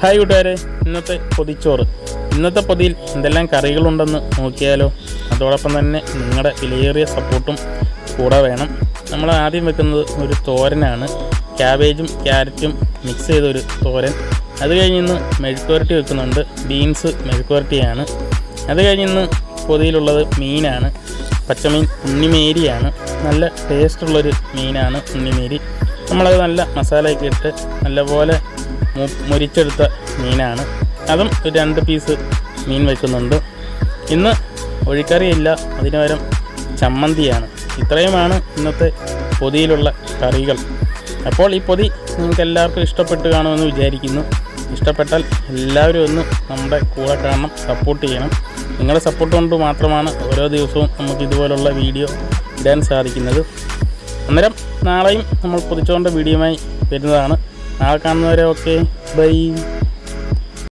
Hi കൂട്ടുകാരെ, ഇന്നത്തെ പൊതിച്ചോറ്. ഇന്നത്തെ പൊതിയിൽ എന്തെല്ലാം കറികളുണ്ടെന്ന് നോക്കിയാലോ. അതോടൊപ്പം തന്നെ നിങ്ങളുടെ വിലയേറിയ സപ്പോർട്ടും കൂടെ വേണം. നമ്മൾ ആദ്യം വെക്കുന്നത് ഒരു തോരനാണ്. ക്യാബേജും ക്യാരറ്റും മിക്സ് ചെയ്തൊരു തോരൻ. അത് കഴിഞ്ഞിന്ന് മെഴുക്കുവരട്ടി വെക്കുന്നുണ്ട്. ബീൻസ് മെഴുക്കുവരട്ടിയാണ്. അത് കഴിഞ്ഞിന്ന് പൊതിയിലുള്ളത് മീനാണ്. പച്ചമീൻ ഉണ്ണിമേരിയാണ്. നല്ല ടേസ്റ്റുള്ളൊരു മീനാണ് ഉണ്ണിമേരി. നമ്മളത് നല്ല മസാലയൊക്കെ ഇട്ട് നല്ലപോലെ മുരിച്ചെടുത്ത മീനാണ്. അതും ഒരു 2 പീസ് മീൻ വയ്ക്കുന്നുണ്ട്. ഇന്ന് ഒഴിക്കറിയില്ല, അതിന് പകരം ചമ്മന്തിയാണ്. ഇത്രയുമാണ് ഇന്നത്തെ പൊതിയിലുള്ള കറികൾ. അപ്പോൾ ഈ പൊതി നിങ്ങൾക്ക് എല്ലാവർക്കും ഇഷ്ടപ്പെട്ട് കാണുമെന്ന് വിചാരിക്കുന്നു. ഇഷ്ടപ്പെട്ടാൽ എല്ലാവരും ഒന്ന് നമ്മുടെ കൂടെ കാണണം, സപ്പോർട്ട് ചെയ്യണം. നിങ്ങളുടെ സപ്പോർട്ട് കൊണ്ട് മാത്രമാണ് ഓരോ ദിവസവും നമുക്ക് ഇതുപോലുള്ള വീഡിയോ ഇടാൻ സാധിക്കുന്നത്. അന്നേരം നാളെയും നമ്മൾ പൊതിച്ചോറിൻ്റെ വീഡിയോയുമായി വരുന്നതാണ്. നാളെ കാണുന്നവരെ ഓക്കെ, ബൈ.